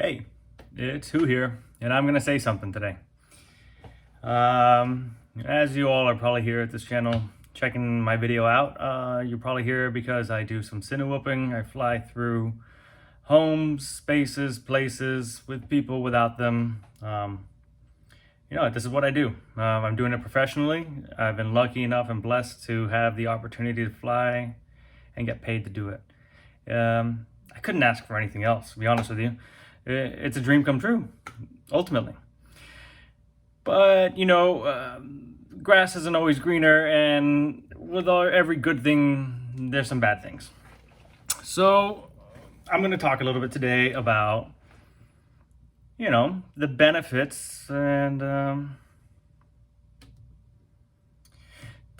Hey, it's Who here, and I'm gonna say something today. As you all are probably here at this channel checking my video out, you're probably here because I do some Cinewhooping. I fly through homes, spaces, places with people without them. This is what I do. I'm doing it professionally. I've been lucky enough and blessed to have the opportunity to fly and get paid to do it. I couldn't ask for anything else, to be honest with you. It's a dream come true, ultimately. But, grass isn't always greener, and with every good thing, there's some bad things. So, I'm going to talk a little bit today about, the benefits and the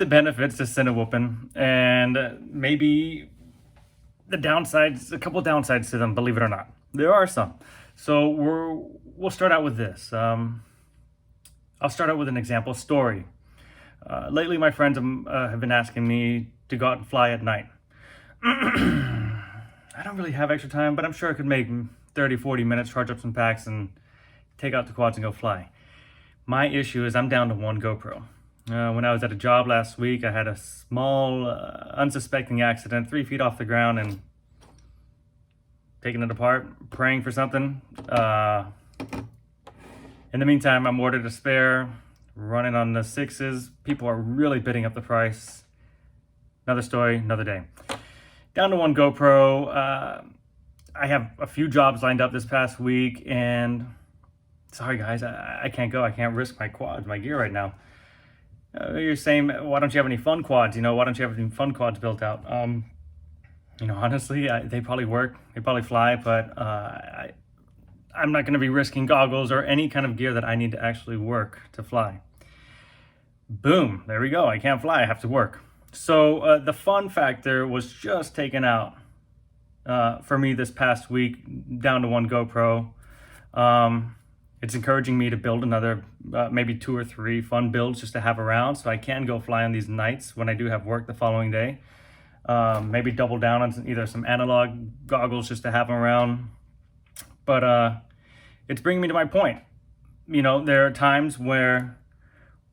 benefits to Cinewhooping, and maybe the downsides, a couple downsides to them, believe it or not. There are some. So we'll start out with this. I'll start out with an example story. Lately, my friends have been asking me to go out and fly at night. I don't really have extra time, but I'm sure I could make 30, 40 minutes, charge up some packs, and take out the quads and go fly. My issue is I'm down to one GoPro. When I was at a job last week, I had a small, unsuspecting accident 3 feet off the ground and taking it apart, praying for something. In the meantime, I'm ordered a spare, running on the 6s. People are really bidding up the price. Another story, another day. Down to one GoPro. I have a few jobs lined up this past week, and sorry guys, I can't go. I can't risk my quads, my gear right now. You're saying, why don't you have any fun quads? Why don't you have any fun quads built out? Honestly, they probably work, they probably fly, but I'm not going to be risking goggles or any kind of gear that I need to actually work to fly. Boom, there we go. I can't fly, I have to work. So the fun factor was just taken out for me this past week, down to one GoPro. It's encouraging me to build another, maybe 2 or 3 fun builds just to have around, so I can go fly on these nights when I do have work the following day. Maybe double down on either some analog goggles just to have them around. But it's bringing me to my point. There are times where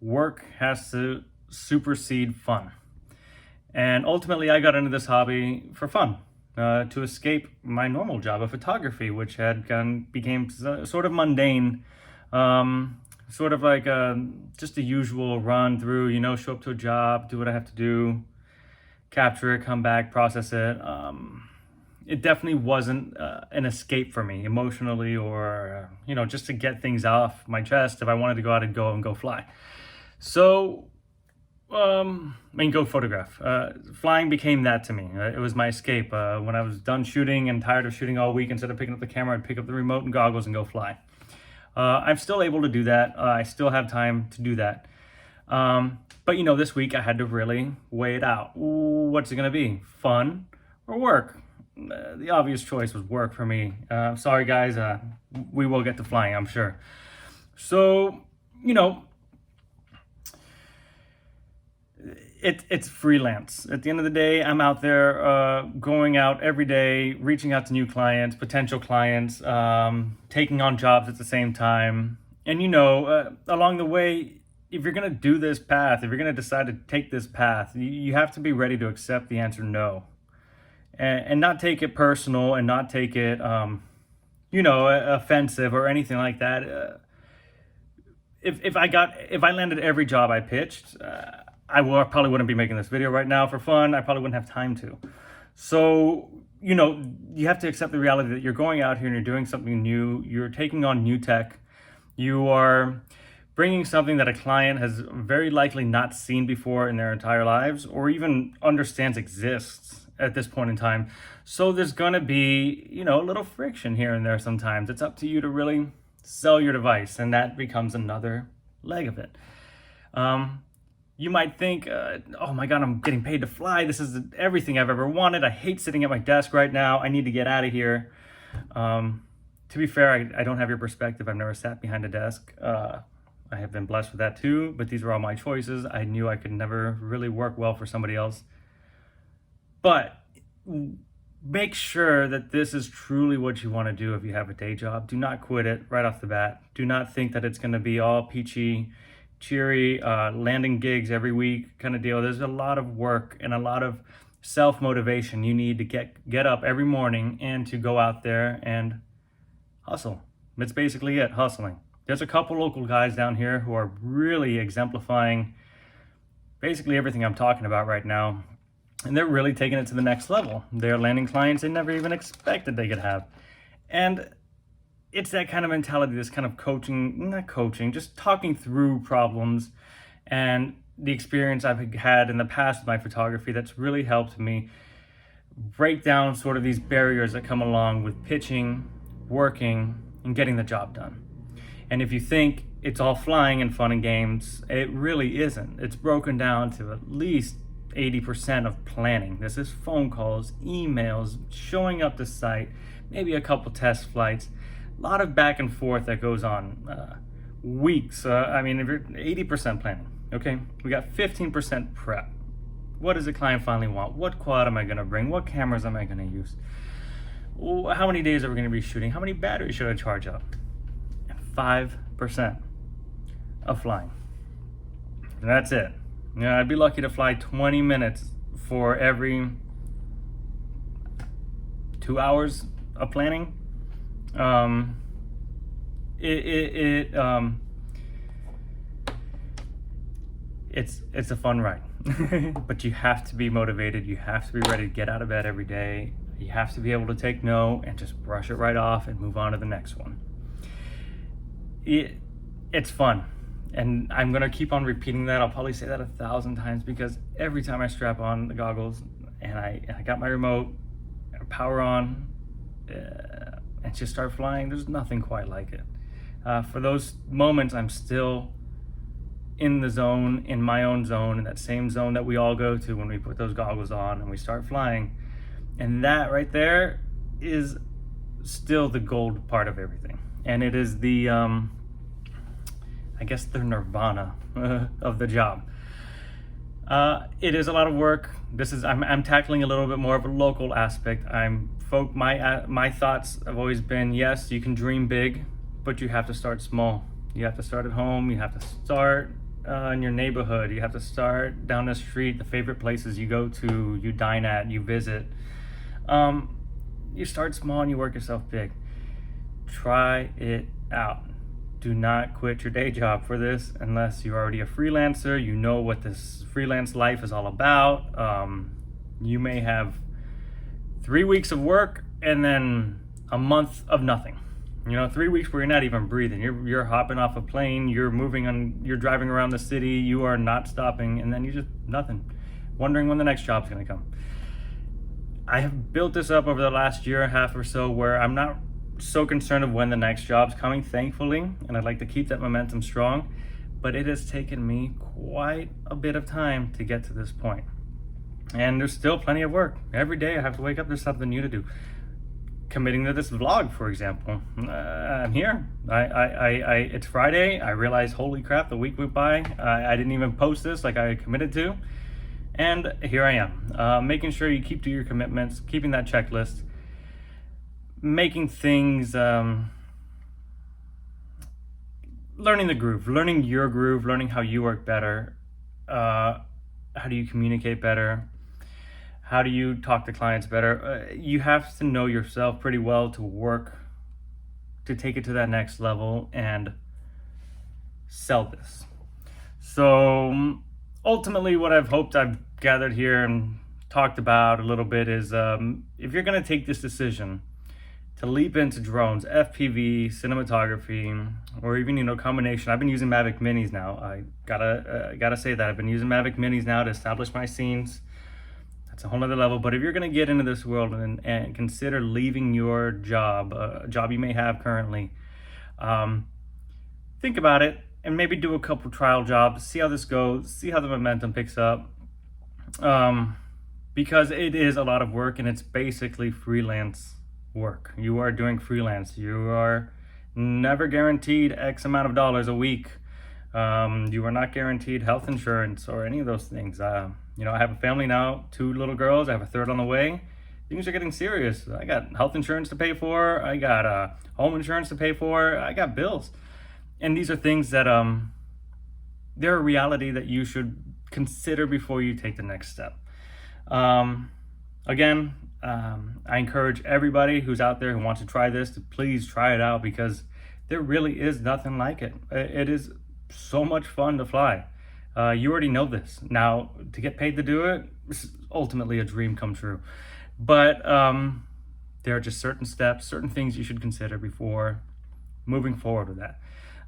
work has to supersede fun. And ultimately, I got into this hobby for fun, to escape my normal job of photography, which became sort of mundane, sort of like just a usual run through, show up to a job, do what I have to do, capture it, come back, process it. It definitely wasn't an escape for me emotionally, or just to get things off my chest. If I wanted to go out and go fly, so go photograph. Flying became that to me. It was my escape. When I was done shooting and tired of shooting all week, instead of picking up the camera, I'd pick up the remote and goggles and go fly. I'm still able to do that. I still have time to do that. But this week I had to really weigh it out. What's it gonna be? Fun or work? The obvious choice was work for me. Sorry guys, we will get to flying, I'm sure. So, it's freelance. At the end of the day, I'm out there going out every day, reaching out to new clients, potential clients, taking on jobs at the same time. And along the way, if you're going to do this path, if you're going to decide to take this path, you have to be ready to accept the answer no. And not take it personal, and not take it, offensive or anything like that. If I landed every job I pitched, I probably wouldn't be making this video right now for fun. I probably wouldn't have time to. So, you have to accept the reality that you're going out here and you're doing something new. You're taking on new tech. You are bringing something that a client has very likely not seen before in their entire lives, or even understands exists at this point in time. So there's gonna be, a little friction here and there sometimes. It's up to you to really sell your device, and that becomes another leg of it. You might think, oh my God, I'm getting paid to fly. This is everything I've ever wanted. I hate sitting at my desk right now. I need to get out of here. To be fair, I don't have your perspective. I've never sat behind a desk. I have been blessed with that too, but these are all my choices. I knew I could never really work well for somebody else. But make sure that this is truly what you want to do if you have a day job. Do not quit it right off the bat. Do not think that it's going to be all peachy, cheery, landing gigs every week kind of deal. There's a lot of work and a lot of self-motivation you need to get up every morning and to go out there and hustle. That's basically it, hustling. There's a couple local guys down here who are really exemplifying basically everything I'm talking about right now. And they're really taking it to the next level. They're landing clients they never even expected they could have. And it's that kind of mentality, this kind of just talking through problems and the experience I've had in the past with my photography that's really helped me break down sort of these barriers that come along with pitching, working, and getting the job done. And if you think it's all flying and fun and games, it really isn't. It's broken down to at least 80% of planning. This is phone calls, emails, showing up to site, maybe a couple test flights, a lot of back and forth that goes on, weeks. If you're 80% planning, okay? We got 15% prep. What does the client finally want? What quad am I gonna bring? What cameras am I gonna use? How many days are we gonna be shooting? How many batteries should I charge up? 5% of flying. And that's it. I'd be lucky to fly 20 minutes for every 2 hours of planning. It's a fun ride, but you have to be motivated. You have to be ready to get out of bed every day. You have to be able to take no and just brush it right off and move on to the next one. It's fun. And I'm going to keep on repeating that. I'll probably say that 1,000 times because every time I strap on the goggles and I got my remote, power on, and just start flying, there's nothing quite like it. For those moments, I'm still in the zone, in my own zone, in that same zone that we all go to when we put those goggles on and we start flying. And that right there is still the gold part of everything. And it is the I guess the nirvana of the job. It is a lot of work. I'm tackling a little bit more of a local aspect. My thoughts have always been, yes, you can dream big, but you have to start small. You have to start at home. You have to start in your neighborhood. You have to start down the street, the favorite places you go to, you dine at, you visit. You start small and you work yourself big. Try it out. Do not quit your day job for this unless you're already a freelancer. You know what this freelance life is all about. You may have 3 weeks of work and then a month of nothing. 3 weeks where you're not even breathing. You're hopping off a plane, you're driving around the city, you are not stopping, and then you just nothing. Wondering when the next job's gonna come. I have built this up over the last year and a half or so where I'm not so concerned of when the next job's coming, thankfully, and I'd like to keep that momentum strong, but it has taken me quite a bit of time to get to this point. And there's still plenty of work. Every day I have to wake up, there's something new to do. Committing to this vlog, for example. I'm here. It's Friday. I realized, holy crap, the week went by. I didn't even post this like I committed to. And here I am, making sure you keep to your commitments, keeping that checklist, making things, learning the groove, learning your groove, learning how you work better. How do you communicate better? How do you talk to clients better? You have to know yourself pretty well to work, to take it to that next level and sell this. So ultimately what I've gathered here and talked about a little bit is if you're going to take this decision to leap into drones, FPV, cinematography, or even combination. I've been using Mavic Minis now. I gotta say that I've been using Mavic Minis now to establish my scenes. That's a whole other level. But if you're gonna get into this world and consider leaving your job, a job you may have currently, think about it and maybe do a couple trial jobs. See how this goes. See how the momentum picks up. Because it is a lot of work and it's basically freelance work. You are doing freelance. You are never guaranteed X amount of dollars a week. You are not guaranteed health insurance or any of those things. I have a family now, 2 little girls. I have a third on the way. things are getting serious. I got health insurance to pay for. I got home insurance to pay for. I got bills. And these are things that they're a reality that you should consider before you take the next step. Again, I encourage everybody who's out there who wants to try this to please try it out, because there really is nothing like it. It is so much fun to fly. You already know this. Now, to get paid to do it is ultimately a dream come true. But there are just certain steps, certain things you should consider before moving forward with that.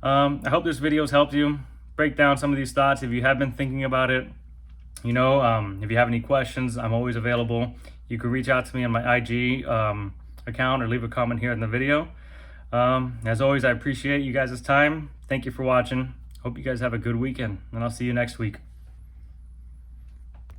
I hope this video has helped you break down some of these thoughts. If you have been thinking about it, if you have any questions, I'm always available. You can reach out to me on my IG account or leave a comment here in the video. As always, I appreciate you guys' time. Thank you for watching. Hope you guys have a good weekend, and I'll see you next week.